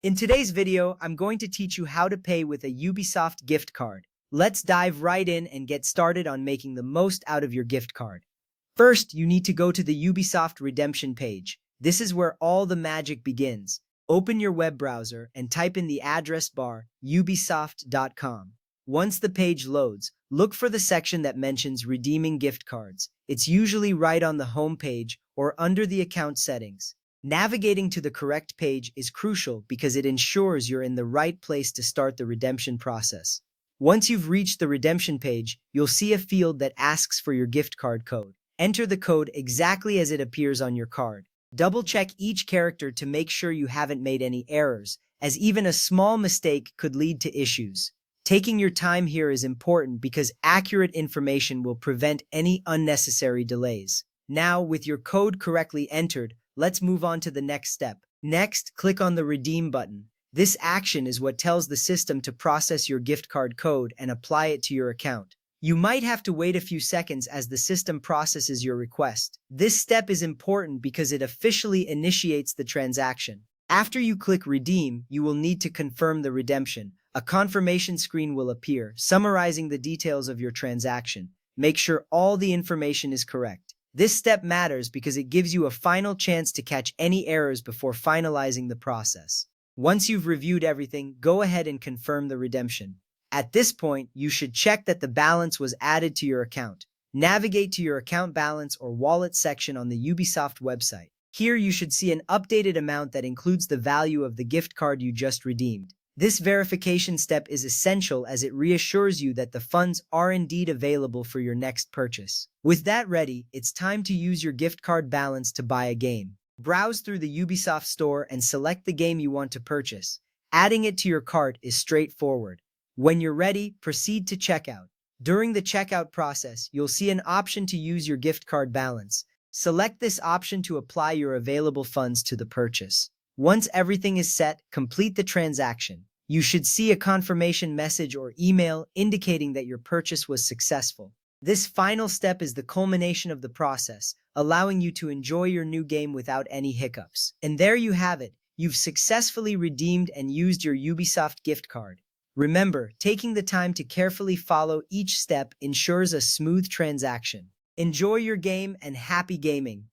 In today's video, I'm going to teach you how to pay with a Ubisoft gift card. Let's dive right in and get started on making the most out of your gift card. First, you need to go to the Ubisoft redemption page. This is where all the magic begins. Open your web browser and type in the address bar ubisoft.com. Once the page loads, look for the section that mentions redeeming gift cards. It's usually right on the home page or under the account settings. Navigating to the correct page is crucial because it ensures you're in the right place to start the redemption process. Once you've reached the redemption page, you'll see a field that asks for your gift card code. Enter the code exactly as it appears on your card. Double-check each character to make sure you haven't made any errors, as even a small mistake could lead to issues. Taking your time here is important because accurate information will prevent any unnecessary delays. Now, with your code correctly entered, let's move on to the next step. Next, click on the Redeem button. This action is what tells the system to process your gift card code and apply it to your account. You might have to wait a few seconds as the system processes your request. This step is important because it officially initiates the transaction. After you click Redeem, you will need to confirm the redemption. A confirmation screen will appear, summarizing the details of your transaction. Make sure all the information is correct. This step matters because it gives you a final chance to catch any errors before finalizing the process. Once you've reviewed everything, go ahead and confirm the redemption. At this point, you should check that the balance was added to your account. Navigate to your account balance or wallet section on the Ubisoft website. Here you should see an updated amount that includes the value of the gift card you just redeemed. This verification step is essential as it reassures you that the funds are indeed available for your next purchase. With that ready, it's time to use your gift card balance to buy a game. Browse through the Ubisoft store and select the game you want to purchase. Adding it to your cart is straightforward. When you're ready, proceed to checkout. During the checkout process, you'll see an option to use your gift card balance. Select this option to apply your available funds to the purchase. Once everything is set, complete the transaction. You should see a confirmation message or email indicating that your purchase was successful. This final step is the culmination of the process, allowing you to enjoy your new game without any hiccups. And there you have it. You've successfully redeemed and used your Ubisoft gift card. Remember, taking the time to carefully follow each step ensures a smooth transaction. Enjoy your game and happy gaming!